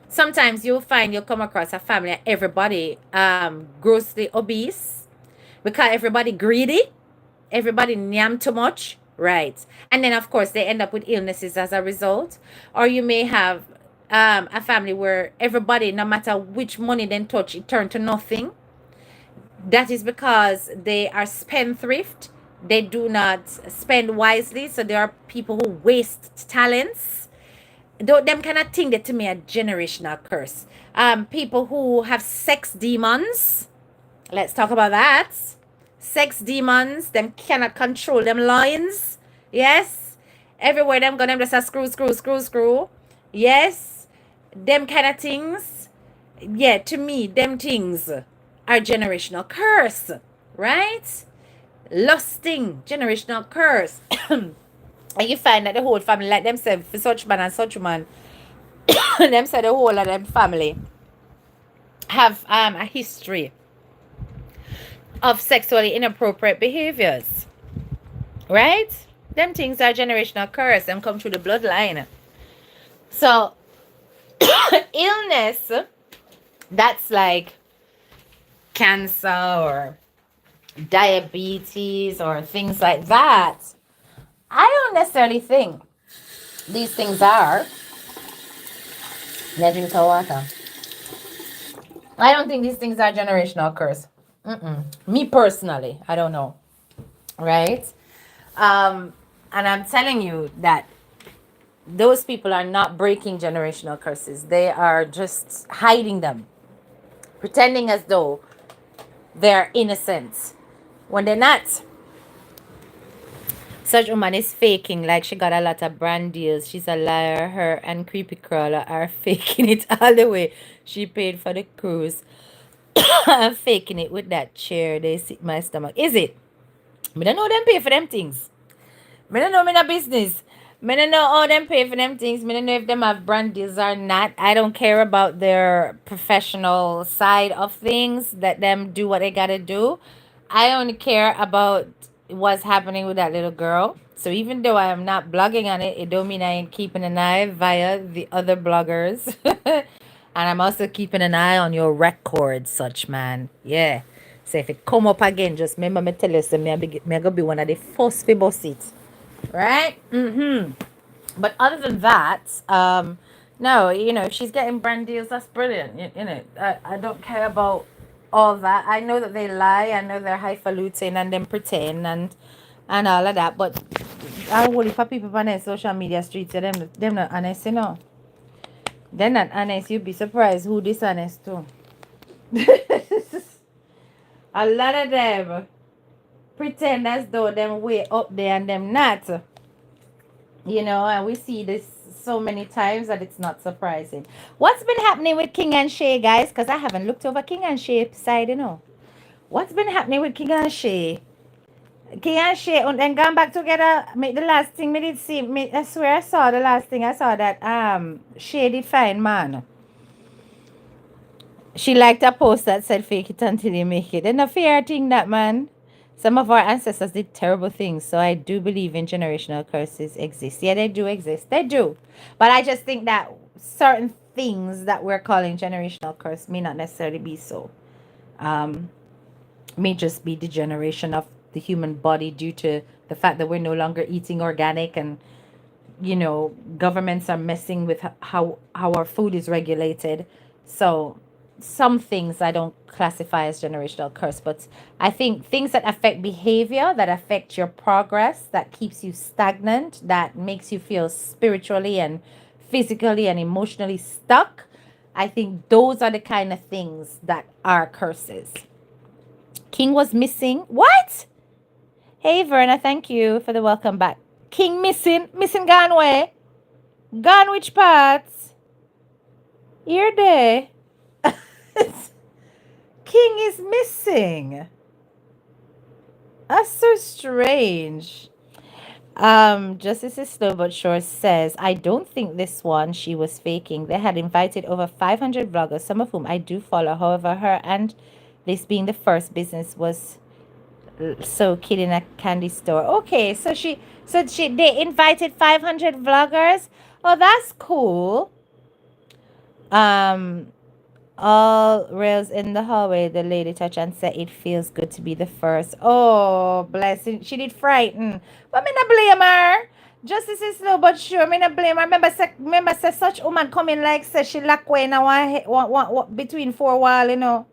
Sometimes you'll come across a family, everybody grossly obese, because everybody greedy, everybody yam too much, right? And then of course they end up with illnesses as a result. Or you may have a family where everybody, no matter which money they touch, it turn to nothing. That is because they are spendthrift. They do not spend wisely. So there are people who waste talents. Them kind of thing that to me a generational curse. People who have sex demons. Let's talk about that. Sex demons. Them cannot control them loins. Yes. Everywhere them go, them just a screw. Yes. Them kind of things. Yeah, to me, them things are generational curse. Right? Lusting, generational curse. And you find that the whole family like themselves, for such man and such woman, them say the whole of them family have a history of sexually inappropriate behaviors. Right? Them things are generational curse. Them come through the bloodline. So, illness, that's like cancer or diabetes or things like that. I don't necessarily think these things are. Let's drink some water. I don't think these things are generational curse. Mm-mm. Me personally, I don't know. Right? Um, and I'm telling you that those people are not breaking generational curses. They are just hiding them, pretending as though they're innocent when they're not. Such woman is faking like she got a lot of brand deals. She's a liar. Her and Creepy Crawler are faking it all the way. She paid for the cruise. I'm faking it with that chair. They sit my stomach. Is it? Me don't know them pay for them things. Me don't know me no business. Me don't know how them pay for them things. Me don't know if them have brand deals or not. I don't care about their professional side of things. Let them do what they gotta do. I only care about what's happening with that little girl. So even though I am not blogging on it, it don't mean I ain't keeping an eye via the other bloggers. And I'm also keeping an eye on your record, such man. Yeah. So if it come up again, just remember me tell you, so me gonna be one of the first to bust it. Right? But other than that, no, if she's getting brand deals, that's brilliant. I don't care about all that. I know that they lie. I know they're highfalutin and then pretend and all of that. But I worry for people on the social media streets, them not honest, They're not honest. You'd be surprised who dishonest too. A lot of them pretend as though them way up there and them not. And we see this so many times that it's not surprising. What's been happening with King and Shay, guys? Because I haven't looked over King and Shay side. What's been happening with King and Shay? King and Shay and then gone back together. Make the last thing me did see. I swear I saw the last thing I saw that Shay did fine man. She liked a post that said fake it until you make it. And a fair thing that man. Some of our ancestors did terrible things, so I do believe in generational curses exist. Yeah, they do exist. They do. But I just think that certain things that we're calling generational curse may not necessarily be so. Um, may just be degeneration of the human body due to the fact that we're no longer eating organic and governments are messing with how our food is regulated. So some things I don't classify as generational curse, but I think things that affect behavior, that affect your progress, that keeps you stagnant, that makes you feel spiritually and physically and emotionally stuck, I think those are the kind of things that are curses. King was missing. What? Hey Verna, thank you for the welcome back. King missing gone where? Gone which parts? Here there. King is missing. That's so strange. Justice is slow but sure says, I don't think this one she was faking. They had invited over 500 vloggers, some of whom I do follow. However, her and this being the first business was so kid in a candy store. Okay, so they invited 500 vloggers. Oh, that's cool. All rails in the hallway. The lady touched and said it feels good to be the first. Oh, blessing. She did frighten. But me not blame her. Justice is slow but sure. Me not blame her. Remember say such woman coming like say she lock way in a between four wall.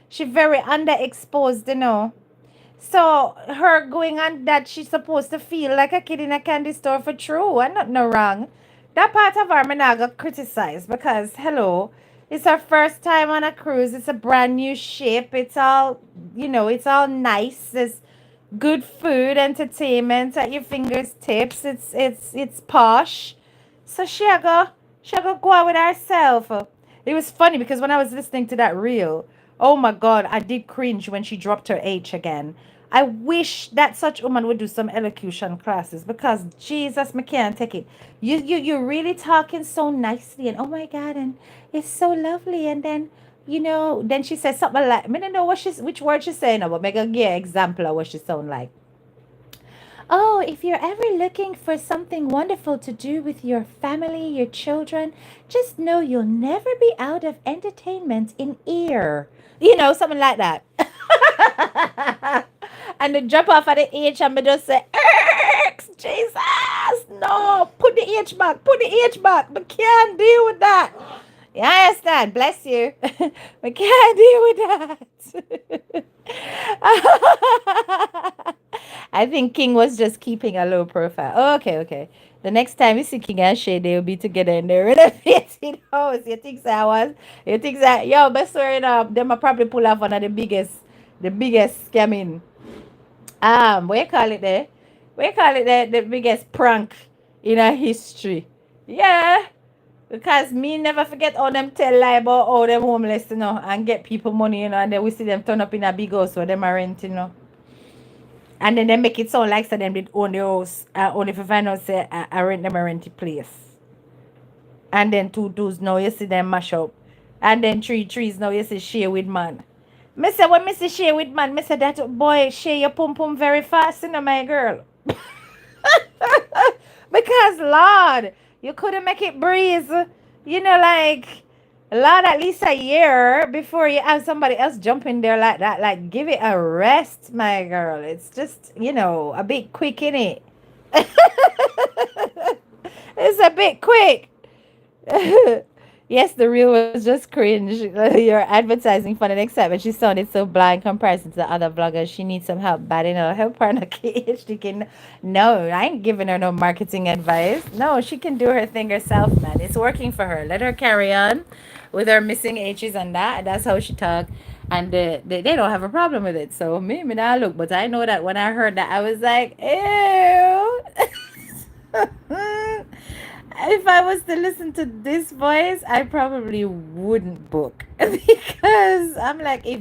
She very underexposed. So her going on that she's supposed to feel like a kid in a candy store for true. And not no wrong. That part of her me not gonna criticize because hello, it's her first time on a cruise. It's a brand new ship. It's all nice. There's good food, entertainment at your fingers tips. It's posh. So she go go out with herself. It was funny because when I was listening to that reel, oh my god, I did cringe when she dropped her H again. I wish that such woman would do some elocution classes because Jesus, me can't take it. You're really talking so nicely and oh my god, and it's so lovely. And then she says something like, I don't know which word she's saying, but make a give an example of what she sound like. Oh, if you're ever looking for something wonderful to do with your family, your children, just know you'll never be out of entertainment in ear. Something like that. And the drop off at the H and me just say, Jesus, no, put the H back, but can't deal with that. Yeah, I understand. Bless you. We can't deal with that. I think King was just keeping a low profile. Oh, okay, okay. The next time you see King and Shay, they'll be together in the renovated house. You think so? I was? You think that? Yo, but swearing up, them will probably pull off one of the biggest scamming. What you call it there? What you call it there? The biggest prank in our history. Yeah. Because me never forget all them tell lie about all them homeless, and get people money, and then we see them turn up in a big house where them are renting. And then they make it sound like so them did own the house, only if you find out say I rent them a rented place. And then two twos now you see them mash up. And then three trees now you see share with man. Me say when me see share with man, me say that boy share your pum pum very fast, my girl. Because Lord, you couldn't make it breeze. Like Lord, at least a year before you have somebody else jump in there like that. Like give it a rest, my girl. It's just, a bit quick in it. It's a bit quick. Yes, the reel was just cringe. You're advertising for the next time, but she sounded so blind comparison to the other vloggers. She needs some help, but help her on a KH. No, I ain't giving her no marketing advice. No, she can do her thing herself, man. It's working for her. Let her carry on with her missing H's and that. That's how she talk. And they don't have a problem with it. So me now look, but I know that when I heard that, I was like, ew. If I was to listen to this voice, I probably wouldn't book because I'm like, if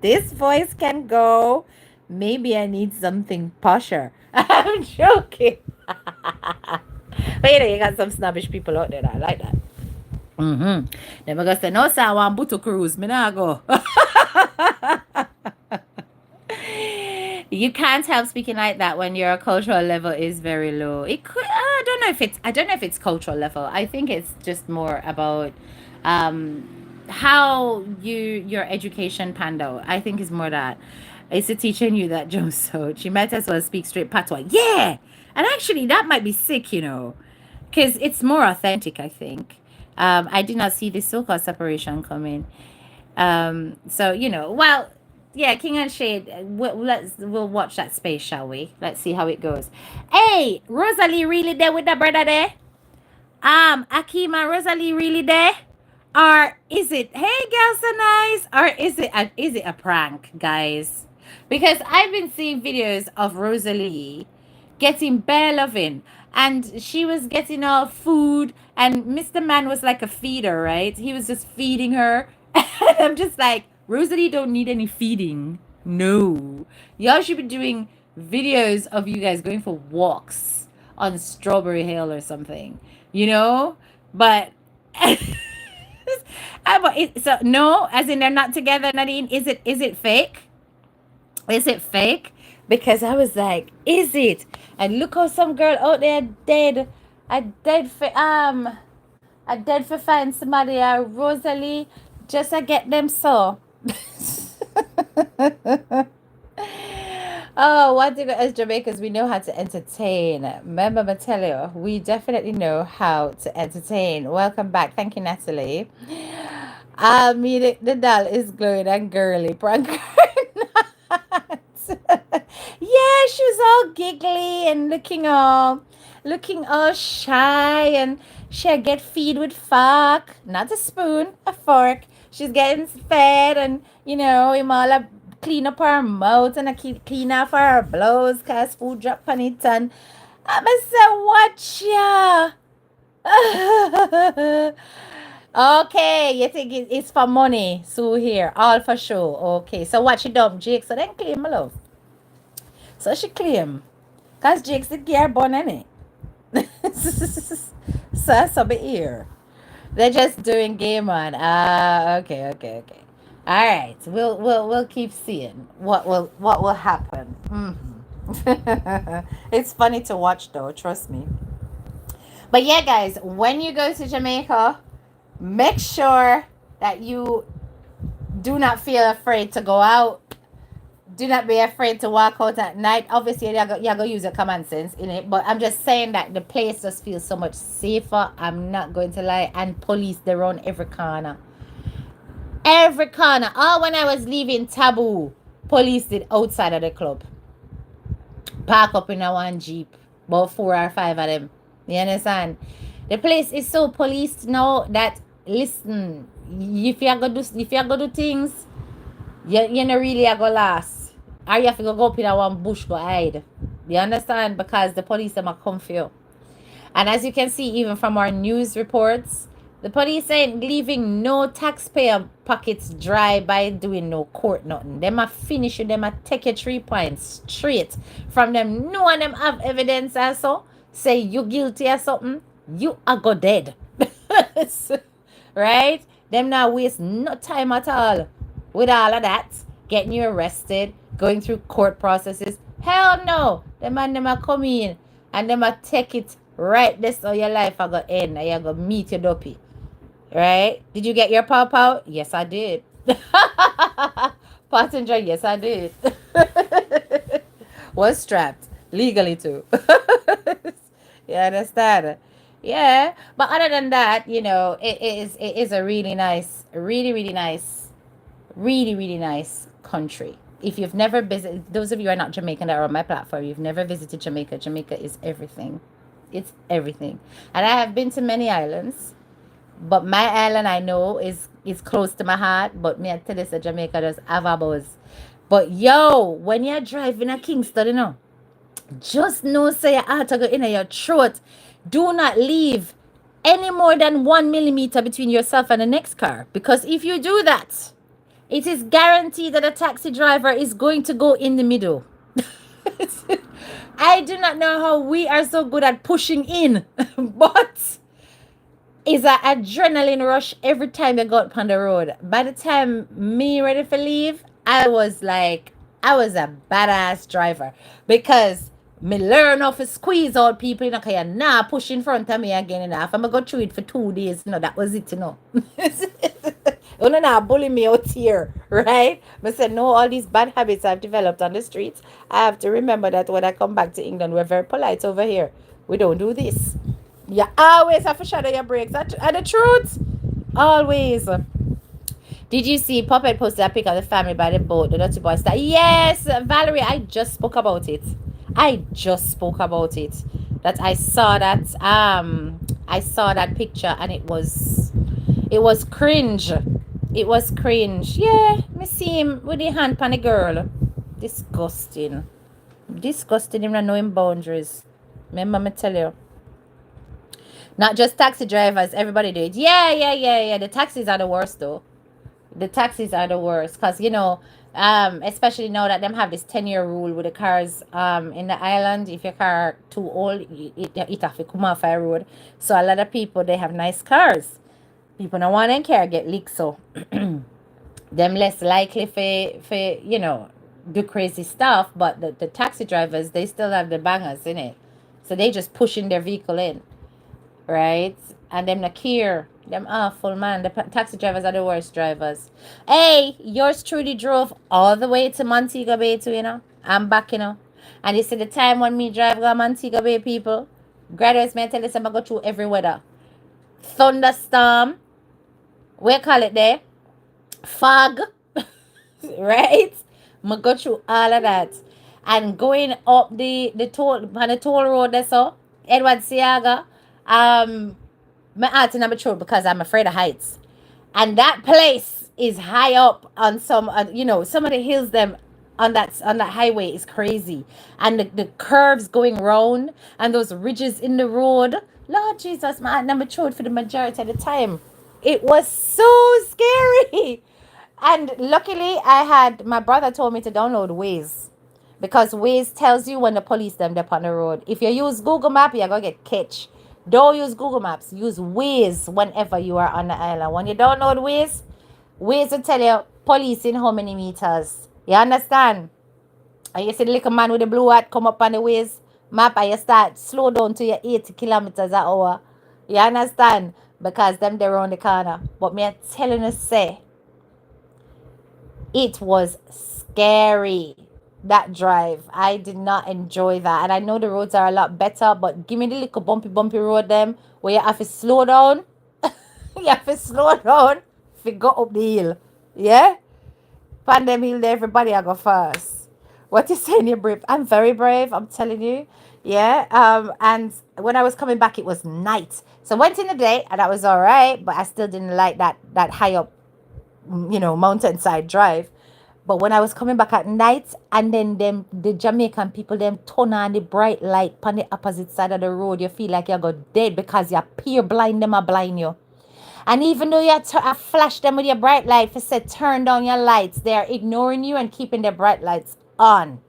this voice can go, maybe I need something posher. I'm joking. But you got some snobbish people out there that like that. Mm-hmm. Then I gonna say, no, sir, I want Butu cruise. Me nah go. You can't help speaking like that when your cultural level is very low. It could. I don't know if it's cultural level. I think it's just more about um how your education panned out. I think is more that it's a teaching you that Joe so she might as well speak straight patois. Yeah, and actually that might be sick, because it's more authentic. I think. I did not see the so-called separation coming. So well, yeah, King and Shade. We'll watch that space, shall we? Let's see how it goes. Hey, Rosalie, really there with the brother there? Akima, Rosalie, really there? Or is it, hey, girls, so nice? Or is it a prank, guys? Because I've been seeing videos of Rosalie getting bare loving, and she was getting all food, and Mr. Man was like a feeder, right? He was just feeding her. And I'm just like, Rosalie don't need any feeding. No. Y'all should be doing videos of you guys going for walks on Strawberry Hill or something, But so no, as in they're not together, Nadine. Is it fake? Is it fake? Because I was like, is it? And look how some girl out there dead. I dead for find somebody, Rosalie, just to get them so. Oh, one thing as Jamaicans, we know how to entertain. Remember, I tell you, we definitely know how to entertain. Welcome back. Thank you, Natalie. I mean, the doll is glowing and girly. Prank or not. Yeah, she was all giggly and looking all shy, and she'll get feed with fork, not a spoon, a fork. She's getting fed, and him all clean up her mouth and I keep clean off her blows cause food drop on it, and I say, watch ya. Okay, you think it's for money, so here, all for show. Okay, so what she done, Jake? So then claim my love. So she claim, cause Jake's the gear bun, innit? So that's over here. They're just doing game on. Okay, okay, okay. All right, we'll keep seeing what will happen. It's funny to watch though, trust me. But yeah, guys, when you go to Jamaica, make sure that you do not feel afraid to go out. Do not be afraid to walk out at night. Obviously, you're going to use your common sense in it. But I'm just saying that the place just feels so much safer. I'm not going to lie. And police, they're on every corner. Every corner. Oh, when I was leaving Taboo, police did outside of the club. Park up in a one Jeep. About 4 or 5 of them. You understand? The place is so policed now that, listen, if you go do things, you not really a go last. Or you have to go up in a one bush go hide. You understand? Because the police them are come for you. And as you can see, even from our news reports, the police ain't leaving no taxpayer pockets dry by doing no court nothing. Them a finish you, them a take your 3 points straight from them. No one them have evidence also. Say you guilty or something, you are go dead. Right? Them not waste no time at all with all of that. Getting you arrested, going through court processes. Hell no. The man them a come in and them a take it right this or your life I go end and you go meet your dopey. Right? Did you get your pop out? Yes, I did. Passenger, yes, I did. Was strapped legally too. You understand? Yeah. But other than that, it is a really nice, really, really nice, really, really nice country. If you've never visited, those of you who are not Jamaican that are on my platform, you've never visited Jamaica. Jamaica is everything. It's everything. And I have been to many islands. But my island I know is close to my heart. But me I tell you, so Jamaica does have a buzz. But yo, when you're driving a Kingston, just know say your heart to go in your throat. Do not leave any more than 1 millimeter between yourself and the next car. Because if you do that, it is guaranteed that a taxi driver is going to go in the middle. I do not know how we are so good at pushing in, but it's an adrenaline rush every time you go up on the road. By the time me ready for leave, I was a badass driver because me learn how to squeeze out people, cause you're not push in front of me again enough. I'm gonna go through it for 2 days, that was it. You know, not bully me out here, right? But said, no, all these bad habits I've developed on the streets, I have to remember that when I come back to England, we're very polite over here. We don't do this. You always have to shadow your brakes. And the truth, always. Did you see Puppet posted a pic of the family by the boat, the Dirty Boy star? Yes, Valerie, I just spoke about it. That I saw that picture and it was cringe. It was cringe. Yeah, me see him with the hand on the girl. Disgusting. Him not knowing boundaries. Remember me tell you. Not just taxi drivers, everybody do it. Yeah. The taxis are the worst though. The taxis are the worst because especially now that them have this 10-year rule with the cars in the island. If your car too old, it have to come off a road. So a lot of people they have nice cars. People don't want them car get leaked, so them less likely for do crazy stuff. But the taxi drivers they still have the bangers in it, so they just pushing their vehicle in. Right? And them not care. Them awful, man. The taxi drivers are the worst drivers. Hey, yours truly drove all the way to Montego Bay too, I'm back, And you see the time when me drive go Montego Bay, people. Graduates, may I tell you something, I go through every weather. Thunderstorm. We call it there. Fog. Right? I go through all of that. And going up the toll road there, so Edward Siaga. My heart's in my throat because I'm afraid of heights. And that place is high up on some of the hills them on that highway is crazy. And the curves going round and those ridges in the road. Lord Jesus, my heart in my throat for the majority of the time. It was so scary. And luckily my brother told me to download Waze. Because Waze tells you when the police them up on the road. If you use Google Map, you're going to get catch. Don't use Google Maps. Use Waze whenever you are on the island. When you download Waze will tell you police in how many meters. You understand? And you see the little man with the blue hat come up on the Waze map and you start slow down to your 80 kilometers an hour. You understand? Because them they're around the corner. But me telling you say, it was scary. that drive. I did not enjoy that. And I know the roads are a lot better, but give me the little bumpy road them where you have to slow down. You have to slow down if you go up the hill. Yeah? Pandem hill there, everybody I go first. What you saying, you're brave? I'm very brave, I'm telling you. Yeah. And when I was coming back, it was night. So I went in the day and that was all right, but I still didn't like that high up, mountainside drive. But when I was coming back at night, and then the Jamaican people them turn on the bright light on the opposite side of the road, you feel like you go dead because you're peer blind, them are blind you. And even though you flash them with your bright light, if you say turn down your lights, they are ignoring you and keeping their bright lights on.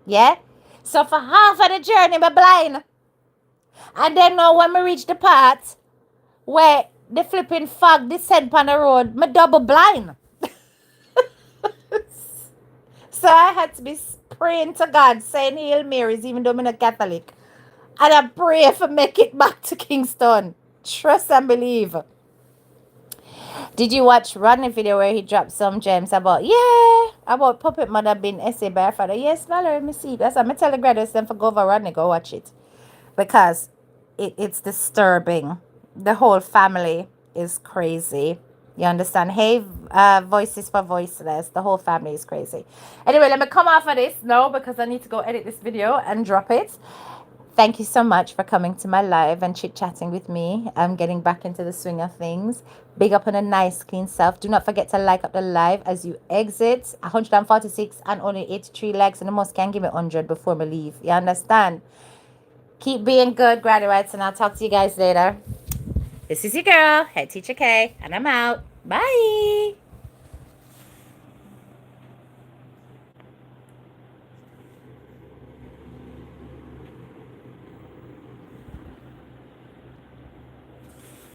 Yeah? So for half of the journey, I'm blind. And then now when we reach the part where the flipping fog descend on the road, me double blind. So I had to be praying to God, saying Hail Marys, even though I'm not Catholic. And I pray for make it back to Kingston. Trust and believe. Did you watch Rodney video where he dropped some gems about puppet mother being essay by her father? Yes, Valerie, me see. That's why I tell the graduates them for go over Rodney, go watch it. Because it's disturbing. The whole family is crazy. You understand? Hey, voices for voiceless. The whole family is crazy. Anyway, let me come off of this now because I need to go edit this video and drop it. Thank you so much for coming to my live and chit-chatting with me. I'm getting back into the swing of things. Big up on a nice, clean self. Do not forget to like up the live as you exit. 146 and only 83 likes. And the most can give me 100 before we leave. You understand? Keep being good, graduates. And I'll talk to you guys later. This is your girl, Head Teacher K. And I'm out. Bye.